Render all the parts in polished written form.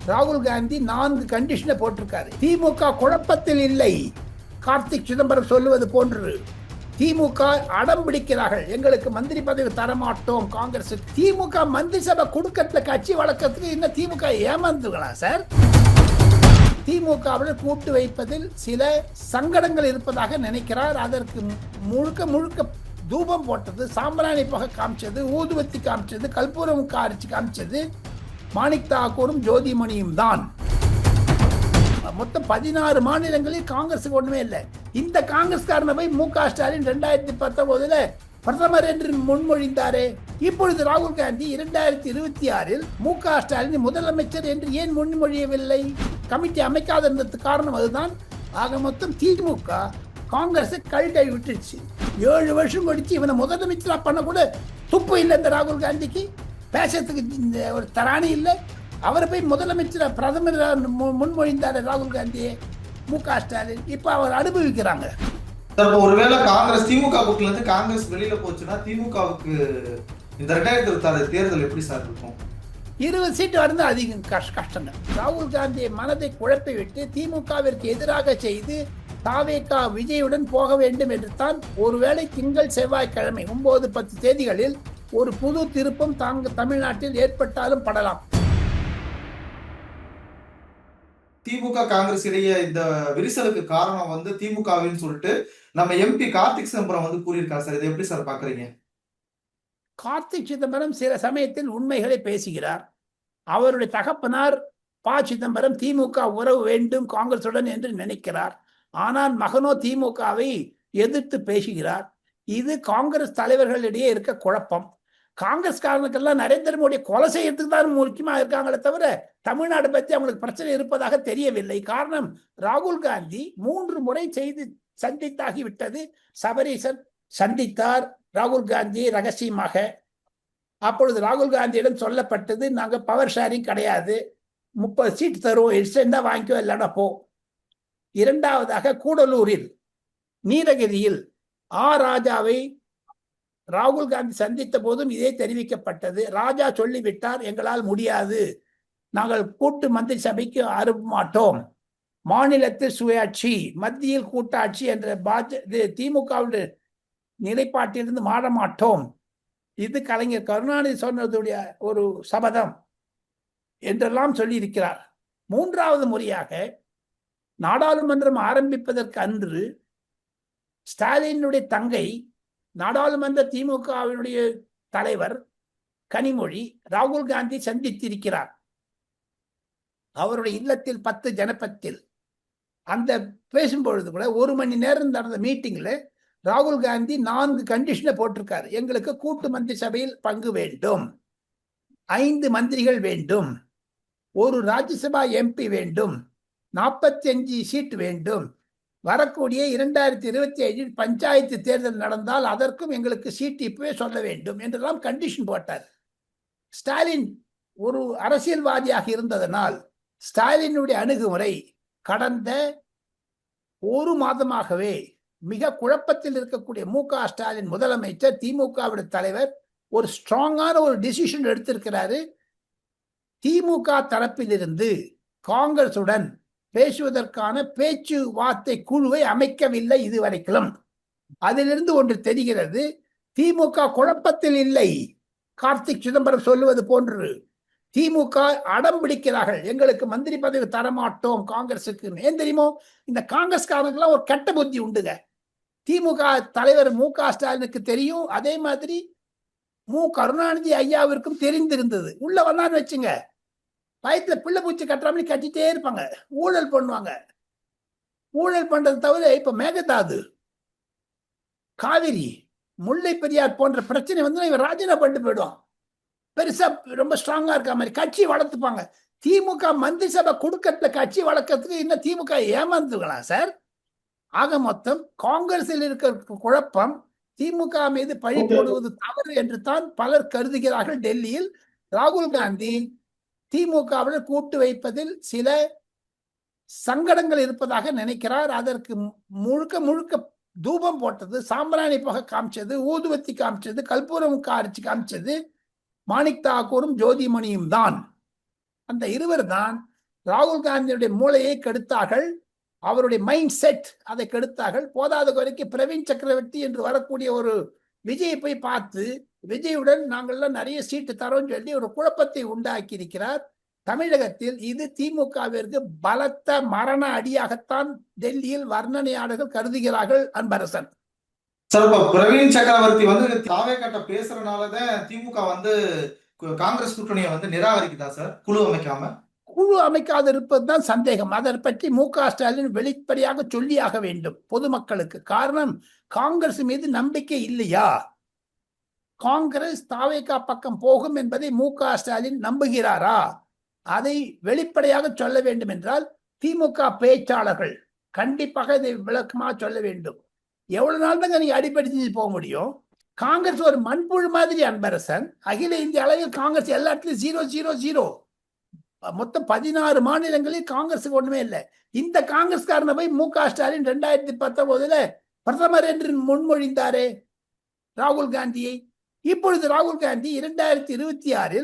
ராகுல் காந்தி 4 கண்டிஷனை போட்டிருக்காரு. திமுக குழப்பத்தில் இல்லை, கார்த்திக் சிதம்பரம் சொல்லுவது போன்று. திமுக அடம் பிடிக்கிறார்கள், எங்களுக்கு மந்திரி பதவி தரமாட்டோம் காங்கிரஸ். திமுக மந்திரி சபை கொடுக்கறதுல கட்சி வழக்கத்துக்கு இன்னும் திமுக ஏமாந்துங்களா சார்? திமுகவில் கூட்டு வைப்பதில் சில சங்கடங்கள் இருப்பதாக நினைக்கிறார். அதற்கு முழுக்க முழுக்க தூபம் போட்டது, சாம்பிராணி புகை காமிச்சது, ஊதுவத்தி காமிச்சது, கற்பூரம் காமிச்சது மாணிக் தாக்கூரும் ஜோதிமணியும் தான். மொத்தம் 16 மாநிலங்களில் காங்கிரஸுக்கு ஒண்ணுமே இல்லை. இந்த காங்கிரஸ்காரனை போய் மு.க. ஸ்டாலின் 2019 பிரதமர் என்று முன்மொழிந்தாரே. இப்பொழுது ராகுல் காந்தி 2026 மு.க. ஸ்டாலின் முதலமைச்சர் என்று ஏன் முன்மொழியவில்லை? கமிட்டி அமைக்காத இருந்ததுக்கு காரணம் அதுதான். ஆக மொத்தம் திமுக காங்கிரஸை கழட்டை விட்டுருச்சு. 7 வருஷம் கழிச்சு இவனை முதலமைச்சரா பண்ண கூட துப்பு இல்லை இந்த ராகுல் காந்திக்கு. பேசத்துக்கு ஒரு தராணி இல்லை. அவரை போய் முதலமைச்சர் பிரதமர் முன்மொழிந்தார் ராகுல் காந்தியை மு.க. ஸ்டாலின். இப்ப அவர் அனுபவிக்கிறாங்க. ஒருவேளை காங்கிரஸ் திமுக கூட்டுல இருந்து காங்கிரஸ் வெளியில போச்சுன்னா திமுகவுக்கு இந்த 2026 தேர்தல் எப்படி சார் இருக்கும்? 20 சீட்டு வந்து அதிகம் கஷ்டம். ராகுல் காந்தியை மனதை குழப்பி விட்டு திமுகவிற்கு எதிராக செய்து தாவேகா விஜயுடன் போக வேண்டும் என்று தான் ஒருவேளை திங்கள் செவ்வாய்க்கிழமை 9-10 தேதிகளில் ஒரு புது திருப்பம் தமிழ்நாட்டில் ஏற்பட்டாலும் படலாம். திமுக காங்கிரஸ் இடையே இந்த விரிசலுக்கு காரணம் வந்து திமுகவின்னு சொல்லிட்டு நம்ம எம்பி கார்த்திக் சிதம்பரம் வந்து கூறியிருக்காரு சார். இதை எப்படி சார் பாக்குறீங்க? கார்த்திக் சிதம்பரம் சில சமயத்தில் உண்மைகளை பேசுகிறார். அவருடைய தகப்பனார் ப. சிதம்பரம் திமுக உறவு வேண்டும் காங்கிரசுடன் என்று நினைக்கிறார். ஆனால் மகனோ திமுகவை எதிர்த்து பேசுகிறார். இது காங்கிரஸ் தலைவர்களிடையே இருக்க குழப்பம். காங்கிரஸ்காரனுக்கெல்லாம் நரேந்திர மோடி கொலை செய்யறதுக்கு தான் முக்கியமா இருக்காங்களே தவிர தமிழ்நாடு பற்றி அவங்களுக்கு பிரச்சனை இருப்பதாக தெரியவில்லை. காரணம், ராகுல் காந்தி 3 முறை செய்து சந்தித்தாகிவிட்டது. சபரீசன் சந்தித்தார் ராகுல் காந்தி ரகசியமாக. அப்பொழுது ராகுல் காந்தியிடம் சொல்லப்பட்டது, நாங்க பவர் ஷேரிங் கிடையாது, 30 சீட் தருவோம், எக்ஸ்டெண்டா வாங்கிக்கோ இல்லைன்னா போ. இரண்டாவதாக கூடலூரில் நீலகிரியில் ராஜாவை ராகுல் காந்தி சந்தித்த போதும் இதே தெரிவிக்கப்பட்டது. ராஜா சொல்லிவிட்டார், எங்களால் முடியாது, நாங்கள் கூட்டு மந்திரி சபைக்கு அனுப்ப மாட்டோம், மாநிலத்தில் சுயாட்சி மத்தியில் கூட்டாட்சி என்ற திமுகவுடைய நிலைப்பாட்டிலிருந்து மாற மாட்டோம். இது கலைஞர் கருணாநிதி சொன்னதுடைய ஒரு சபதம் என்றெல்லாம் சொல்லி இருக்கிறார். 3வது முறையாக நாடாளுமன்றம் ஆரம்பிப்பதற்கு அன்று ஸ்டாலினுடைய தங்கை நாடாளுமன்ற திமுகவினுடைய தலைவர் கனிமொழி ராகுல் காந்தி சந்தித்திருக்கிறார். அவருடைய இல்லத்தில் 10 ஜனபத்தில் அந்த பேசும்பொழுது கூட 1 மணி நேரம் நடந்த மீட்டிங்ல ராகுல் காந்தி 4 கண்டிஷனை போட்டிருக்காரு. எங்களுக்கு கூட்டு மந்திரி சபையில் பங்கு வேண்டும், 5 மந்திரிகள் வேண்டும், ஒரு ராஜ்யசபா எம்பி வேண்டும், 45 சீட் வேண்டும், வரக்கூடிய 2025 பஞ்சாயத்து தேர்தல் நடந்தால் அதற்கும் எங்களுக்கு சீட் இப்பவே சொல்ல வேண்டும் என்றெல்லாம் கண்டிஷன் போட்டார். ஸ்டாலின் ஒரு அரசியல்வாதியாக இருந்ததனால் ஸ்டாலினுடைய அணுகுமுறை கடந்த 1 மாதமாகவே மிக குழப்பத்தில் இருக்கக்கூடிய மு.க. ஸ்டாலின் முதலமைச்சர், திமுகவுடைய தலைவர் ஒரு ஸ்ட்ராங்கான ஒரு டிசிஷன் எடுத்திருக்கிறாரு. திமுக தரப்பிலிருந்து காங்கிரசுடன் பேசுவதற்கான பேச்சுவார்த்தை குழுவை அமைக்கவில்லை இதுவரைக்கும். அதிலிருந்து ஒன்று தெரிகிறது, திமுக குழப்பத்தில் இல்லை, கார்த்திக் சிதம்பரம் சொல்லுவது போன்று. திமுக அடம் பிடிக்கிறார்கள், எங்களுக்கு மந்திரி பதவி தரமாட்டோம் காங்கிரசுக்கு. ஏன் தெரியுமோ, இந்த காங்கிரஸ்காரனுக்கெல்லாம் ஒரு கெட்ட புத்தி உண்டுங்க. திமுக தலைவர் மு.க. ஸ்டாலினுக்கு தெரியும், அதே மாதிரி மு. கருணாநிதி ஐயாவிற்கும் தெரிந்திருந்தது. உள்ள வந்தான்னு வச்சுங்க, பயத்துல பிள்ளை பூச்சி கட்டுறாம கட்டிட்டே இருப்பாங்க, ஊழல் பண்ணுவாங்க. ஊழல் பண்றது தவிர இப்ப மேகதாது, காவிரி, முல்லை பெரியார் போன்ற பிரச்சனை வந்து இவன் ராஜினாமா பண்ணிட்டு போயிடுவான். பெருசா ரொம்ப ஸ்ட்ராங்கா இருக்க மாதிரி கட்சி வளர்த்துப்பாங்க. திமுக மந்திரி சபை கொடுக்கறதுல கட்சி வளர்க்கறதுக்கு இன்னும் திமுக ஏமாந்துக்கலாம் சார். ஆக மொத்தம் காங்கிரஸில் இருக்கிற குழப்பம் திமுக மீது பழி போடுவது தவறு என்று தான் பலர் கருதுகிறார்கள். டெல்லியில் ராகுல் காந்தி திமுகவில் கூட்டு வைப்பதில் சில சங்கடங்கள் இருப்பதாக நினைக்கிறார். அதற்கு முழுக்க முழுக்க தூபம் போட்டது, சாம்பிராணி புகை காமிச்சது, ஊதுவத்தி காமிச்சது, கற்பூரம் காமிச்சது மாணிக் தாக்கூரும் ஜோதிமணியும் தான். அந்த இருவர் தான் ராகுல் காந்தியுடைய மூளையை கெடுத்தார்கள், அவருடைய மைண்ட் செட் அதை கெடுத்தார்கள். போதாத குறைக்கு பிரவீன் சக்கரவர்த்தி என்று வரக்கூடிய ஒரு விஜயை போய் பார்த்து விஜயுடன் நாங்கள்லாம் நிறைய சீட்டு தரோம்னு சொல்லி ஒரு குழப்பத்தை உண்டாக்கி இருக்கிறார். தமிழகத்தில் இது திமுகவிற்கு பலத்த மரண அடியாகத்தான் டெல்லியில் வர்ணனையாளர்கள் கருதுகிறார்கள். அன்பரசன் சார், இப்ப பிரவீன் சக்கரவர்த்தி வந்து தாவேக்காட்ட பேசுறதுனாலதான் திமுக வந்து காங்கிரஸ் கூட்டணியை வந்து நிராகரிக்குதா சார், குழு அமைக்காம? குழு அமைக்காது இருப்பதுதான் சந்தேகம். அதை பற்றி மு.க. ஸ்டாலின் வெளிப்படையாக சொல்லியாக வேண்டும் பொதுமக்களுக்கு. காரணம், காங்கிரஸ் மீது நம்பிக்கை இல்லையா? காங்கிரஸ் தாவேகா பக்கம் போகும் என்பதை மு.க. ஸ்டாலின் நம்புகிறாரா? அதை வெளிப்படையாக சொல்ல வேண்டும் என்றால் திமுக பேச்சாளர்கள் கண்டிப்பாக இதை விளக்கமாக சொல்ல வேண்டும். எவ்வளவு நாள் தாங்க நீங்க அடிப்படை போக முடியும்? காங்கிரஸ் ஒரு மண்புழு மாதிரி. அன்பரசன், அகில இந்திய அளவில் காங்கிரஸ் எல்லா இடத்துலையும் 0-0-0. மொத்தம் 16 மாநிலங்களில் காங்கிரஸுக்கு ஒண்ணுமே இல்லை. இந்த காங்கிரஸ்காரனை போய் மு.க. ஸ்டாலின் 2019 பிரதமர் என்று முன்மொழிந்தாரே ராகுல் காந்தியை. இப்பொழுது ராகுல் காந்தி 2026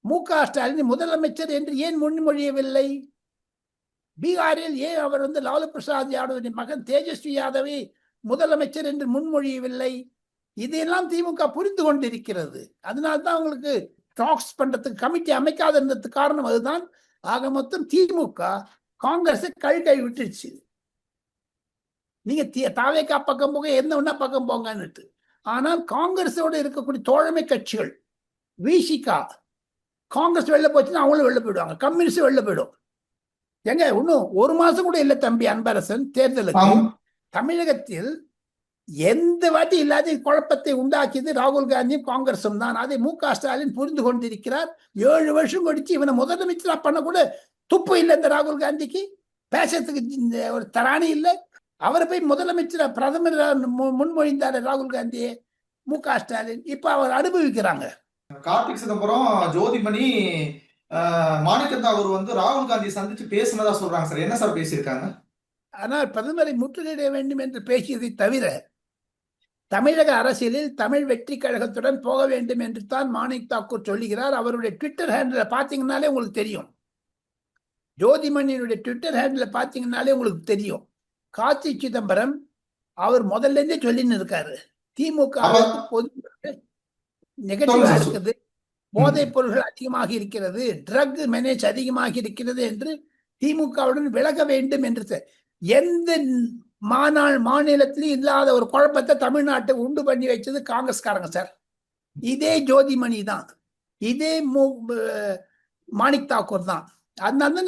மு.க. ஸ்டாலின் முதலமைச்சர் என்று ஏன் முன்மொழியவில்லை? பீகாரில் ஏன் அவர் லாலு பிரசாத் யாதவின் மகன் தேஜஸ்வி யாதவை முதலமைச்சர் என்று முன்மொழியவில்லை? இதையெல்லாம் திமுக புரிந்து கொண்டிருக்கிறது. அதனால்தான் அவங்களுக்கு டாக்ஸ் பண்றதுக்கு கமிட்டி அமைக்காத இருந்ததுக்கு காரணம் அதுதான். ஆக மொத்தம் திமுக காங்கிரஸை கை விட்டுருச்சு. நீங்க தாவேகா பக்கம் போங்க, என்ன ஒன்னா பக்கம் போங்கன்னுட்டு. ஆனால் காங்கிரஸோட இருக்கக்கூடிய தோழமை கட்சிகள் விசிகா, காங்கிரஸ் வெளில போச்சுன்னா அவங்களும் வெளில போயிடுவாங்க, கம்யூனிஸ்ட் வெளில போயிடும். எங்க இன்னும் ஒரு மாசம் கூட இல்லை தம்பி அன்பரசன் தேர்தலுக்கு. தமிழகத்தில் எந்த வாட்டி இல்லாத குழப்பத்தை உண்டாக்கியது ராகுல் காந்தியும் காங்கிரசும் தான். அதை மு.க. ஸ்டாலின் புரிந்து கொண்டிருக்கிறார். 7 வருஷம் கழிச்சு இவனை முதலமைச்சரா பண்ண கூட துப்பு இல்லை இந்த ராகுல் காந்திக்கு. பேசுறதுக்கு ஒரு தராணி இல்லை. அவரை போய் முதலமைச்சரா பிரதமர் முன்மொழிந்தார் ராகுல் காந்தியை மு.க. ஸ்டாலின். இப்ப அவர் அனுபவிக்கிறாங்க. கார்த்திக் சிதம்பரம், ஜோதிமணி, மாணிக்கத்தாகூர் வந்து ராகுல் காந்தியை சந்திச்சு பேசினதா சொல்றாங்க சார். என்ன சார் பேசியிருக்காங்க? ஆனால் பிரதமரை முற்றுகையிட வேண்டும் என்று பேசியதை தவிர தமிழக அரசியலில் தமிழ் வெற்றி கழகத்துடன் போக வேண்டும் என்று தான் மாணிக் தாக்கூர் சொல்லுகிறார். அவருடைய ட்விட்டர் ஹேண்டில் பார்த்தீங்கன்னாலே உங்களுக்கு தெரியும். ஜோதிமணியினுடைய ட்விட்டர் ஹேண்டில் பார்த்தீங்கன்னாலே உங்களுக்கு தெரியும். கார்த்திக் சிதம்பரம் அவர் முதல்ல இருந்தே சொல்லின்னு இருக்காரு, திமுக பொது நெகட்டிவா இருக்குது, போதைப் பொருள்கள் அதிகமாக இருக்கிறது, ட்ரக் மேனேஜ் அதிகமாக இருக்கிறது என்று திமுகவுடன் விலக வேண்டும் என்று எந்த மாநிலத்திலும் இல்லாத ஒரு குழப்பத்தை தமிழ்நாட்டை உண்டு பண்ணி வச்சது காங்கிரஸ்காரங்க சார். இதே ஜோதிமணி தான், இதே மாணிக் தாக்கூர் தான். அதனால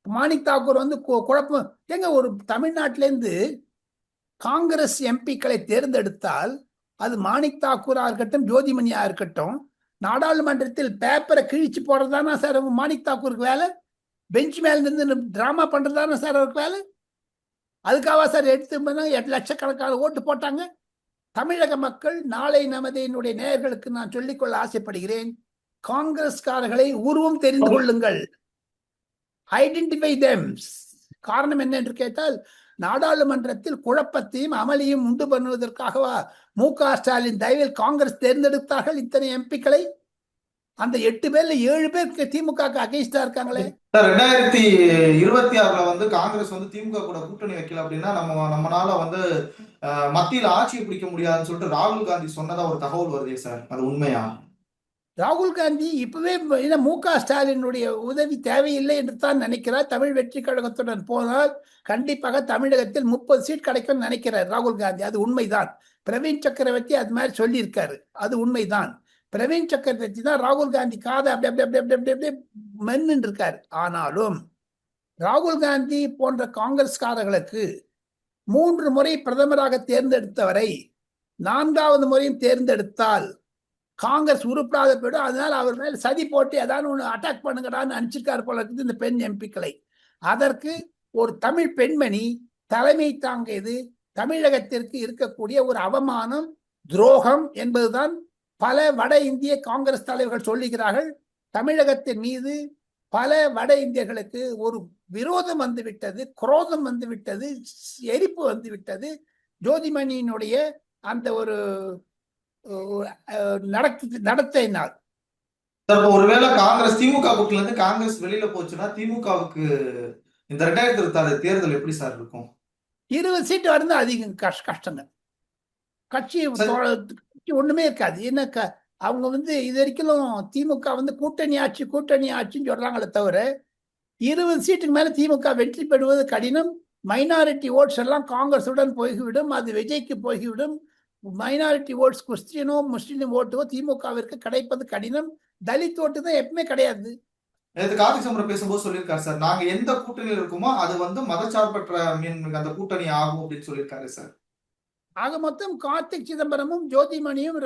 மாணிக் தாக்கூர் குழப்பம். எங்க ஒரு தமிழ்நாட்டிலேருந்து காங்கிரஸ் எம்பிக்களை தேர்ந்தெடுத்தால் அது மாணிக் தாக்கூரா இருக்கட்டும், ஜோதிமணியா இருக்கட்டும், நாடாளுமன்றத்தில் பேப்பரை கிழிச்சு போடுறதானா சார் மாணிக் தாக்கூருக்கு வேலை? பெஞ்ச் மேல இருந்து டிராமா பண்றதானே சார் அவருக்கு வேலை? அதுக்காக சார் எடுத்து 8 லட்சக்கணக்கான ஓட்டு போட்டாங்க. தமிழக மக்கள் நாளை நமதினுடைய நேயர்களுக்கு நான் சொல்லிக்கொள்ள ஆசைப்படுகிறேன், காங்கிரஸ்காரர்களை உருவம் தெரிந்து கொள்ளுங்கள், ஐடென்டிஃபை தெம். காரணம் என்ன என்று கேட்டால், நாடாளுமன்றத்தில் குழப்பத்தையும் அமளியும் உண்டு பண்ணுவதற்காகவா மு.க. ஸ்டாலின் தயவில் காங்கிரஸ் தேர்ந்தெடுத்தார்கள் இத்தனை எம்பிக்களை? அந்த 8 பேர்ல 7 பேர் திமுக அகைன்ஸ்டா இருக்காங்களே. 2026 காங்கிரஸ் திமுக கூட கூட்டணி வைக்கல அப்படின்னா நம்மனால மத்தியில் ஆட்சியை பிடிக்க முடியாதுன்னு சொல்லிட்டு ராகுல் காந்தி சொன்னதா ஒரு தகவல் வருதே சார், அது உண்மையா? ராகுல் காந்தி இப்பவே மு.க. ஸ்டாலினுடைய உதவி தேவையில்லை என்று தான் நினைக்கிறார். தமிழ் வெற்றி கழகத்துடன் போனால் கண்டிப்பாக தமிழகத்தில் 30 சீட் கிடைக்கும் நினைக்கிறார் ராகுல் காந்தி. அது உண்மைதான். பிரவீன் சக்கரவர்த்தி அது மாதிரி சொல்லி இருக்காரு, அது உண்மைதான். பிரவீன் சக்கரவர்த்தி தான் ராகுல் காந்தி காதை அப்படி அப்படி அப்படி அப்படி அப்படி மென்னு இருக்காரு. ஆனாலும் ராகுல் காந்தி போன்ற காங்கிரஸ்காரர்களுக்கு 3 முறை பிரதமராக தேர்ந்தெடுத்தவரை 4வது முறையும் தேர்ந்தெடுத்தால் காங்கிரஸ் உருப்படாத போயிடும். அதனால அவர் மேல் சதி போட்டு ஏதாவது ஒன்று அட்டாக் பண்ணுங்கடான்னு அனுப்பிச்சிருக்காரு போல இருக்குது இந்த பெண் எம்பிக்களை. அதற்கு ஒரு தமிழ் பெண்மணி தலைமை தாங்கியது தமிழகத்திற்கு இருக்கக்கூடிய ஒரு அவமானம், துரோகம் என்பதுதான் பல வட இந்திய காங்கிரஸ் தலைவர்கள் சொல்லுகிறார்கள். தமிழகத்தின் மீது பல வட இந்தியர்களுக்கு ஒரு விரோதம் வந்துவிட்டது, குரோதம் வந்துவிட்டது, எரிப்பு வந்துவிட்டது. ஜோதிமணியினுடைய அந்த ஒரு நடத்தையினால் சார் இப்போ ஒருவேளை காங்கிரஸ் திமுக கூட்டணில இருந்து காங்கிரஸ் வெளியில போச்சுன்னா திமுகவுக்கு இந்த 2026 தேர்தல் எப்படி சார் இருக்கும்? 20 சீட்டு வருது அதிகம் கஷ்டங்க. கட்சி சார் கட்சி ஒண்ணுமே இருக்காது. என்ன அவங்க வந்து இது வரைக்கும் திமுக வந்து கூட்டணி ஆட்சின்னு சொல்றாங்களே தவிர 20 சீட்டுக்கு மேல திமுக வெற்றி பெறுவது கடினம். மைனாரிட்டி ஓட்ஸ் எல்லாம் காங்கிரசுடன் போய்விடும், அது விஜய்க்கு போய்விடும். மைனாரிட்டி ஓட்ஸ் கிறிஸ்டியனோ முஸ்லிம் ஓட்டோ திமுகவிற்கு கிடைப்பது கடினம். தலித் ஓட்டு தான் எப்பவுமே கிடையாது. நேற்று கார்த்திக் சிதம்பரம் பேசும்போது சொல்லியிருக்காரு சார், நாங்க எந்த கூட்டணியில் இருக்கோமோ அது வந்து மதச்சார்பற்ற அந்த கூட்டணி ஆகும் அப்படின்னு சொல்லியிருக்காரு சார். ஆக மொத்தம் கார்த்திக் சிதம்பரமும் ஜோதிமணியும்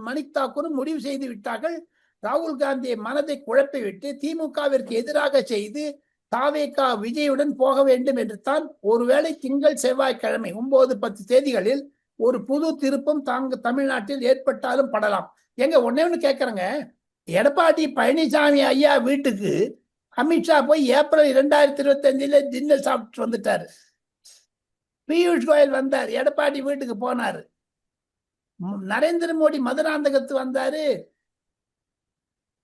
மணிக் தாக்கூரும் முடிவு செய்து விட்டார்கள். ராகுல் காந்தியை மனதை குழப்பி விட்டு திமுகவிற்கு எதிராக செய்து தாவேகா விஜயுடன் போக வேண்டும் என்று தான். ஒருவேளை திங்கள் செவ்வாய்க்கிழமை 9-10 தேதிகளில் ஒரு புது திருப்பம் தமிழ்நாட்டில் ஏற்பட்டாலும் படலாம். எங்க ஒன்னே கேட்கறேங்க, எடப்பாடி பழனிசாமி ஐயா வீட்டுக்கு அமித்ஷா போய் ஏப்ரல் 2025 டின்னர் சாப்பிட்டு வந்துட்டாரு. பியூஷ் கோயல் வந்தார், எடப்பாடி வீட்டுக்கு போனாரு. நரேந்திர மோடி மதுராந்தகத்து வந்தாரு,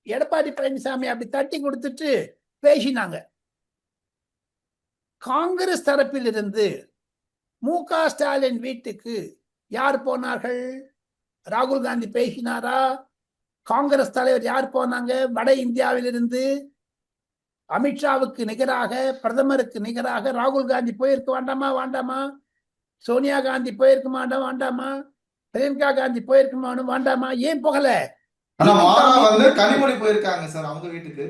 எடப்பாடி பழனிசாமி அப்படி தட்டி கொடுத்துட்டு பேசினாங்க. காங்கிரஸ் தரப்பில் இருந்து மு.க. ஸ்டாலின் வீட்டுக்கு யார் போனார்கள்? ராகுல் காந்தி பேசினாரா? காங்கிரஸ் தலைவர் யார் போனாங்க? வட இந்தியாவில் இருந்து அமித்ஷாவுக்கு நிகராக, பிரதமருக்கு நிகராக ராகுல் காந்தி போயிருக்க வேண்டாமா? சோனியா காந்தி போயிருக்க வேண்டாமா? பிரியங்கா காந்தி போயிருக்க வேண்டாமா? ஏன் போகல? கனிமொழி போயிருக்காங்க சார் அவங்க வீட்டுக்கு.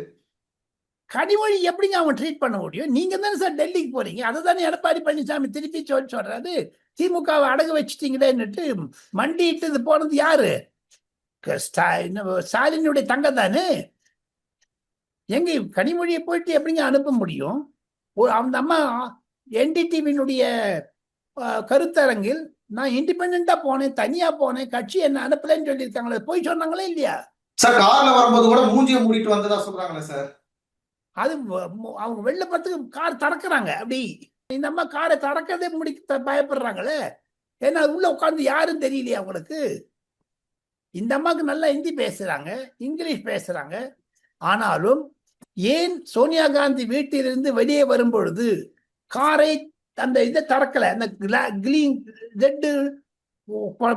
கனிமொழி எப்படிங்க அவங்க ட்ரீட் பண்ண முடியும்? நீங்க தானே சார் டெல்லிக்கு போறீங்க. அதை தானே எடப்பாடி பழனிசாமி திருப்பி சொல்றாரு. திமுகவை அடகு வச்சுட்டீங்களேன்னுட்டு மண்டிட்டு போனது யாரு? ஸ்டாலினுடைய தங்க தானே. எங்க கனிமொழியை போயிட்டு எப்படிங்க அனுப்ப முடியும்? அந்த அம்மா என்டிடிவியினுடைய கருத்தரங்கில் நான் இண்டிபெண்டா போனேன், தனியா போனேன், கட்சி என்ன அனுப்பலன்னு சொல்லியிருக்காங்களே, போய் சொன்னாங்களே இல்லையா? சார் கார்ல வரும்போது கூட மூஞ்சியை மூடிட்டு வந்ததா சொல்றாங்களே சார். அது அவங்க வெளில பார்த்துக்கு கார் திறக்கிறாங்க. அப்படி இந்த அம்மா காரை திறக்கதே முடிக்க பயப்படுறாங்களே. ஏன்னா உள்ள உட்காந்து யாரும் தெரியலையா அவங்களுக்கு? இந்த அம்மாவுக்கு நல்லா ஹிந்தி பேசுறாங்க, இங்கிலீஷ் பேசுறாங்க. ஆனாலும் ஏன் சோனியா காந்தி வீட்டிலிருந்து வெளியே வரும் பொழுது காரை அந்த இதை திறக்கல? அந்த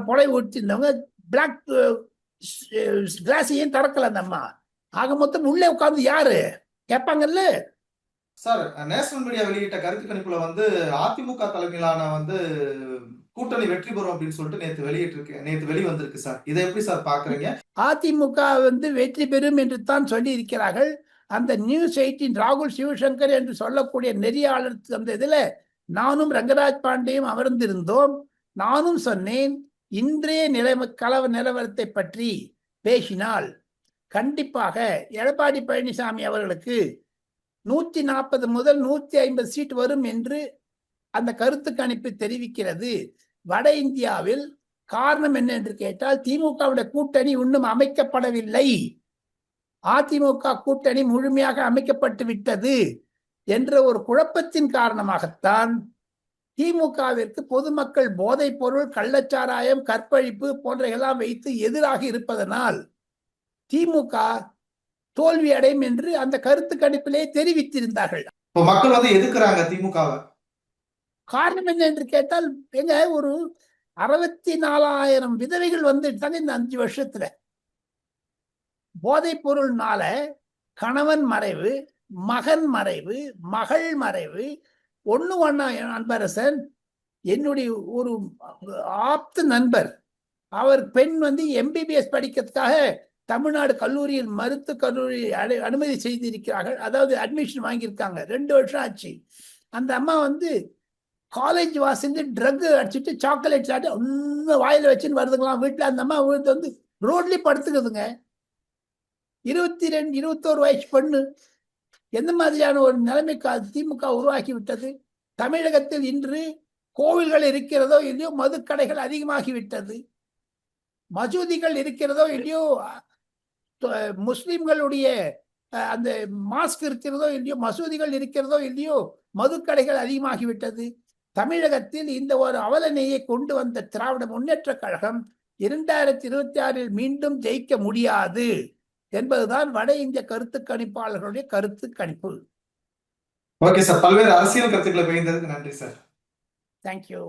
புடை ஊற்றிருந்தவங்க பிளாக் கிளாஸ் ஏன் திறக்கல அந்த அம்மா? ஆக மொத்தம் உள்ளே உட்கார்ந்து யாரு கேட்பாங்கல்ல சார். நேஷனல் மீடியா வெளியிட்ட கருத்து கணிப்புல வந்து அதிமுக தலைமையிலான வந்து கூட்டணி வெற்றி பெறும் அப்படின்னு சொல்லிட்டு நேற்று வெளிவந்திருக்கு சார். இதை எப்படி சார் பாக்குறீங்க? அதிமுக வந்து வெற்றி பெறும் என்று தான் சொல்லி இருக்கிறார்கள். அந்த நியூஸ் 18 ராகுல் சிவசங்கர் என்று சொல்லக்கூடிய நெறியாளர் அந்த இதுல நானும் ரங்கராஜ் பாண்டியும் அமர்ந்திருந்தோம். நானும் சொன்னேன், இன்றைய நிலவரத்தை பற்றி பேசினால் கண்டிப்பாக எடப்பாடி பழனிசாமி அவர்களுக்கு 140 முதல் 150 சீட் வரும் என்று அந்த கருத்து கணிப்பு தெரிவிக்கிறது. வட இந்தியாவில் காரணம் என்ன என்று கேட்டால், திமுகவுடைய கூட்டணி இன்னும் அமைக்கப்படவில்லை. அதிமுக கூட்டணி முழுமையாக அமைக்கப்பட்டு விட்டது என்ற ஒரு குழப்பத்தின் காரணமாகத்தான் திமுகவிற்கு பொதுமக்கள் போதைப் பொருள், கள்ளச்சாராயம், கற்பழிப்பு போன்றவையெல்லாம் வைத்து எதிராக இருப்பதனால் திமுக தோல்வி அடையும் என்று அந்த கருத்து கணிப்பிலே தெரிவித்திருந்தார்கள். மக்கள் வந்து எதிர்க்கிறாங்க திமுகவை. காரணம் என்ன என்று கேட்டால், எங்க ஒரு 64,000 விதவைகள் வந்துட்டாங்க இந்த 5 வருஷத்துல. போதைப் பொருள்னால கணவன் மறைவு, மகன் மறைவு, மகள் மறைவு. ஒண்ணு அன்பரசன் என்னுடைய ஒரு ஆப்த நண்பர், அவர் பெண் வந்து MBBS படிக்கிறதுக்காக தமிழ்நாடு கல்லூரியில் கல்லூரி அனுமதி செய்திருக்கிறார்கள். அதாவது அட்மிஷன் வாங்கியிருக்காங்க. 2 வருஷம் ஆச்சு. அந்த அம்மா வந்து காலேஜ் வாசல் ட்ரக் அடிச்சுட்டு சாக்லேட் சாப்பிட்டு வாயில வச்சுன்னு வருதுங்களாம் வீட்டுல. அந்த அம்மா வந்து ரோட்லயே படுத்துக்குதுங்க. 22, 21 வயசு பொண்ணு. எந்த மாதிரியான ஒரு நிலைமைக்கு திமுக உருவாக்கி விட்டது? தமிழகத்தில் இன்று கோவில்கள் இருக்கிறதோ இல்லையோ, மதுக்கடைகள் அதிகமாகிவிட்டது. மசூதிகள் இருக்கிறதோ இல்லையோ, முஸ்லிம்களுடைய அந்த மாஸ்க் இருக்கிறதோ இல்லையோ, மசூதிகள் இருக்கிறதோ இல்லையோ, மதுக்கடைகள் அதிகமாகிவிட்டது. தமிழகத்தில் இந்த ஒரு அவலநிலையை கொண்டு வந்த திராவிட முன்னேற்ற கழகம் 2026 மீண்டும் ஜெயிக்க முடியாது என்பதுதான் வட இந்திய கருத்து கணிப்பாளர்களுடைய கருத்து கணிப்பு. ஓகே சார், பல்வேறு அரசியல் கருத்துக்களை பகிர்ந்ததுக்கு நன்றி சார். தேங்க்யூ.